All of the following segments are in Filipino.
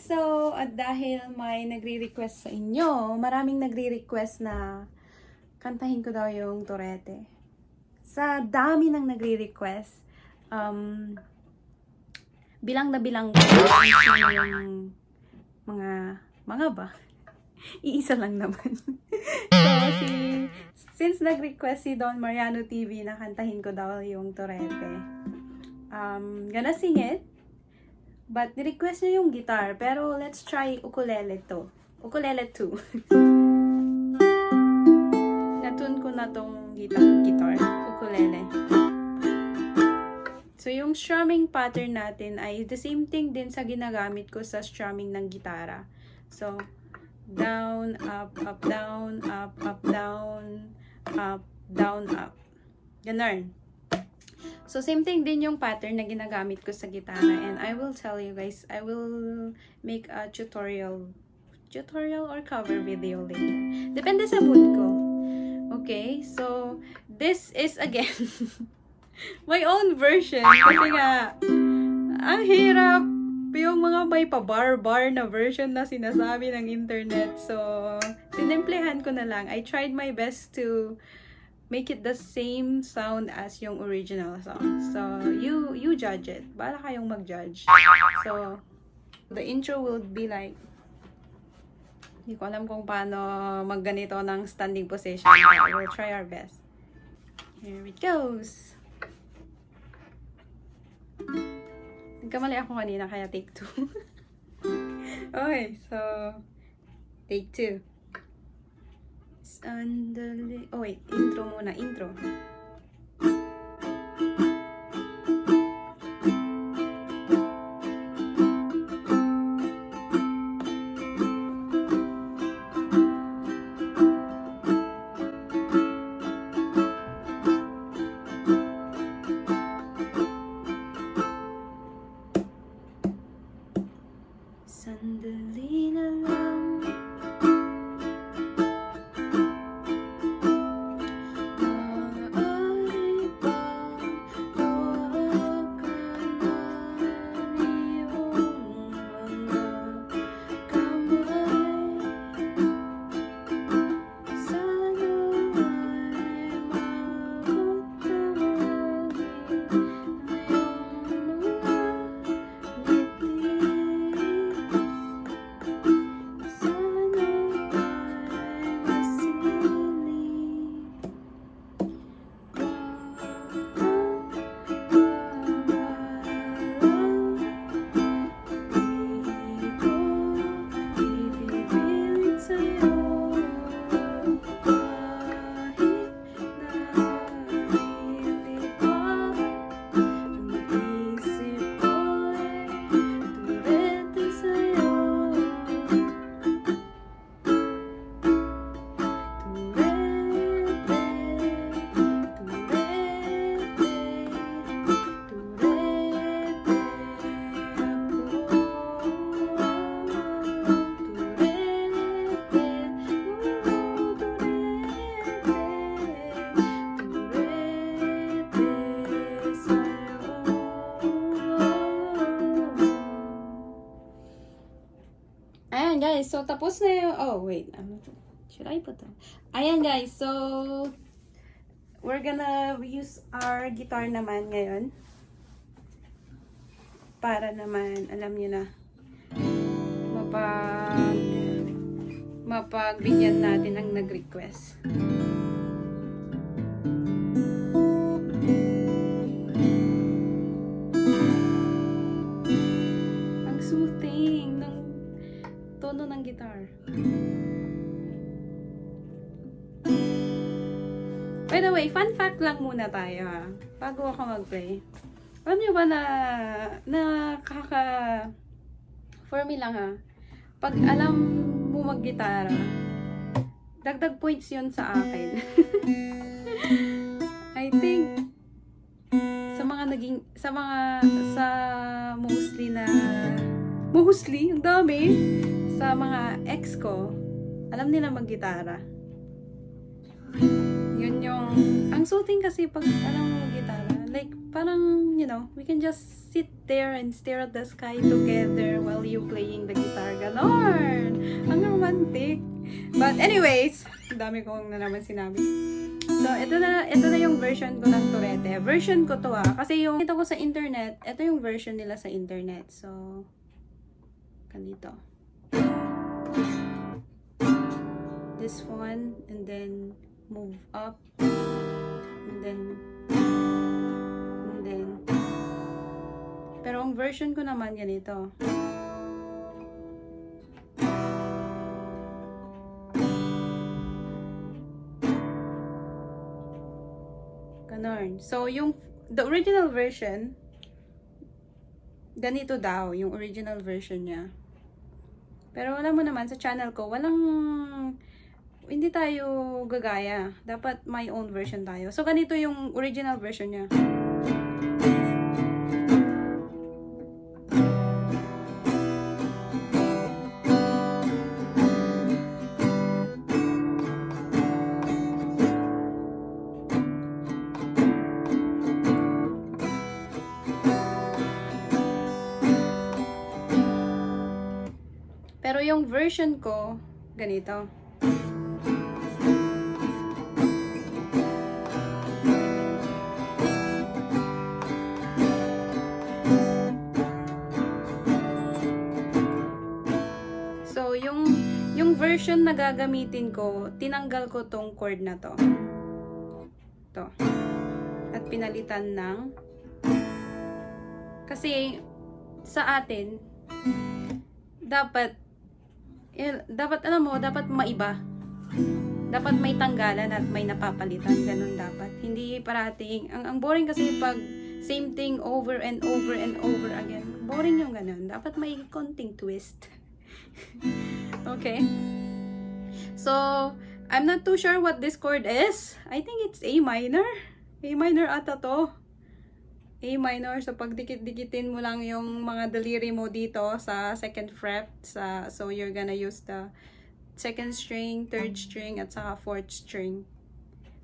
So, at dahil may nagre-request sa inyo, maraming nagre-request na kantahin ko daw yung Torete. Sa dami ng nagre-request, bilang na bilang ko yung mga ba? Iisa lang naman. So, since nag-request si Don Mariano TV na kantahin ko daw yung Torete, gonna sing it. But, ni-request niya yung guitar. Pero, let's try ukulele to. Ukulele 2. Natune ko na tong guitar. Ukulele. So, yung strumming pattern natin ay the same thing din sa ginagamit ko sa strumming ng gitara. So, down, up, up, down, up, up, down, up, down, up. Ganun. So, same thing din yung pattern na ginagamit ko sa gitara. And I will tell you guys, I will make a tutorial or cover video later. Depende sa mood ko. Okay? So, this is again my own version. Kasi nga, ang hirap yung mga may pa-bar-bar na version na sinasabi ng internet. So, sinimplehan ko na lang. I tried my best to make it the same sound as yung original song. So, you judge it. Bala kayong mag-judge. So, the intro will be like, hindi ko alam kung paano magganito ng standing position. But we'll try our best. Here it goes. Nagkamali ako kanina, kaya take 2. Okay, so, take 2. Sandali. Oh wait, intro muna, intro. Sandali na lang. Ayan guys, so tapos na yung, oh wait, should I put that? Ayan guys, so we're gonna use our guitar naman ngayon. Para naman, alam niyo na, mapagbigyan natin ang nag-request. Ang soothing ng tono ng guitar. By the way, fun fact lang muna tayo ha, bago ako mag-play. Alam niyo ba for me lang ha, pag alam mo mag-gitara, dagdag points yun sa akin. I think, mostly, ang dami, sa mga ex ko, alam nila mag-gitara. Yun yung, ang soothing kasi pag alam mo mag-gitara, like, parang, you know, we can just sit there and stare at the sky together while you you playing the guitar. Ganon! Ang romantic. But anyways, dami kong na naman sinabi. So, ito na yung version ko ng Torete. Version ko to kasi yung ito ko sa internet, ito yung version nila sa internet. So, ganito. This one, and then move up, and then pero ang version ko naman ganito. Ganon. So, the original version, ganito daw, yung original version niya. Pero alam mo naman, sa channel ko, hindi tayo gagaya. Dapat my own version tayo. So, ganito yung original version niya. Pero yung version ko, ganito. So, yung version na gagamitin ko, tinanggal ko tong chord na to. To. At pinalitan ng, kasi sa atin, dapat alam mo, dapat maiba. Dapat may tanggalan at may napapalitan. Ganun dapat. Hindi parating. Ang boring kasi pag same thing over and over and over again. Boring yung ganun. Dapat may konting twist. Okay? So, I'm not too sure what this chord is. I think it's A minor. A minor ata to. A minor. So, pag dikit-dikitin mo lang yung mga daliri mo dito sa second fret. So, you're gonna use the second string, third string, at saka fourth string.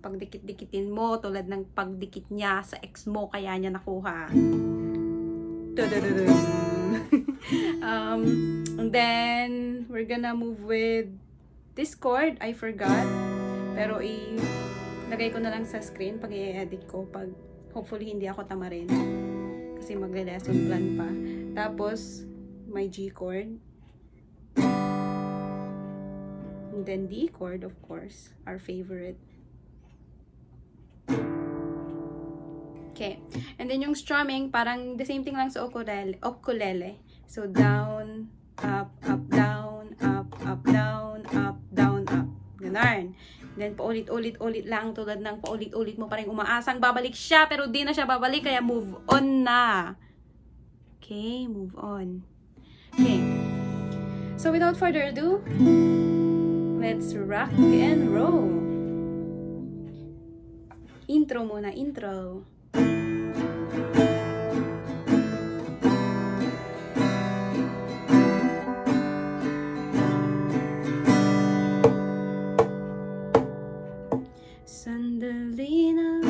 Pag dikit-dikitin mo, tulad ng pagdikit niya sa ex mo, kaya niya nakuha. And then, we're gonna move with this chord. I forgot. Pero, lagay ko na lang sa screen pag i-edit ko. Hopefully, hindi ako tamarin. Kasi magle-lesson plan pa. Tapos, may G chord. And then D chord, of course. Our favorite. Okay. And then yung strumming, parang the same thing lang sa ukulele. So, down, up, down, up, down, up, down, up. Ganun. Then, paulit-ulit-ulit lang tulad ng paulit-ulit mo parang umaasang babalik siya pero di na siya babalik kaya move on na. Okay, move on. Okay. So, without further ado, let's rock and roll. Intro muna, intro. Sandali na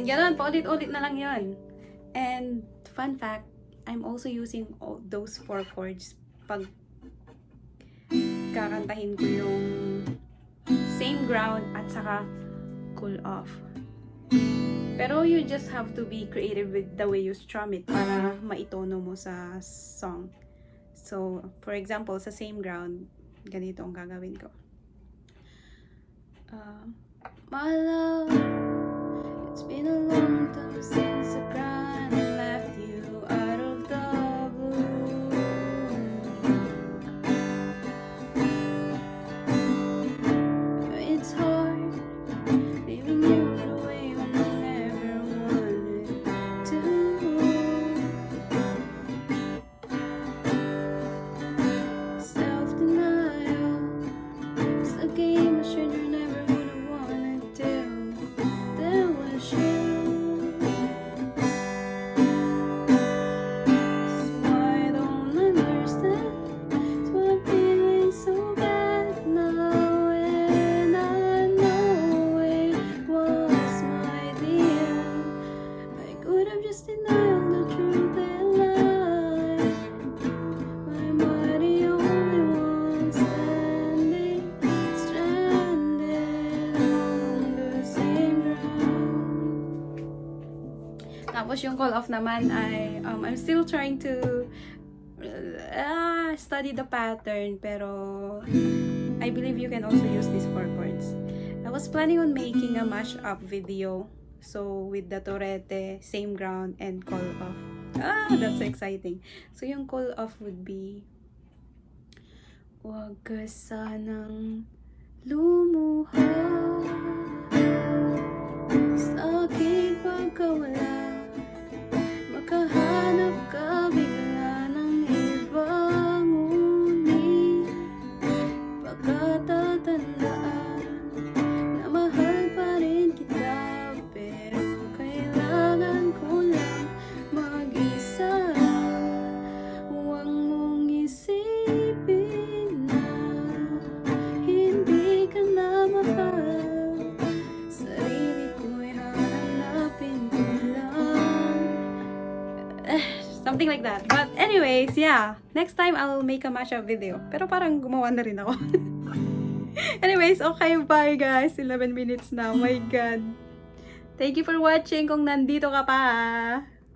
Ganun, paulit-ulit na lang yun. And, fun fact, I'm also using all those 4 chords pag kakantahin ko yung same ground at saka cool off. Pero you just have to be creative with the way you strum it para maitono mo sa song. So, for example, sa same ground, ganito ang gagawin ko. My love, it's been a long time since I cried and left you out of the blue. It's hard leaving you the way when I never wanted to. Self-denial is a game I should never would have wanted to. There was you. So I don't understand. So I'm feeling so bad now, and I know it was my deal. I could have just denied the truth and lied. Why am I the only one standing stranded on the same ground? Tapos yung call off naman ay I'm still trying to study the pattern, pero I believe you can also use these 4 chords. I was planning on making a mashup video, so with the Torete, same ground, and call off. That's exciting. So yung call off would be, wag ka sanang lumuha sa aking pagkawala, makahanap ka bigla ng ibang uni, pagkatatandaan na mahal pa rin kita, pero kailangan ko lang mag-isa. Huwag mong isipin na hindi ka na mahal, sarili ko'y hahanapin ko lang. Something like that. But anyways, yeah. Next time, I'll make a mashup video. Pero parang gumawa na rin ako. Anyways, okay, bye guys. 11 minutes now. My God. Thank you for watching kung nandito ka pa.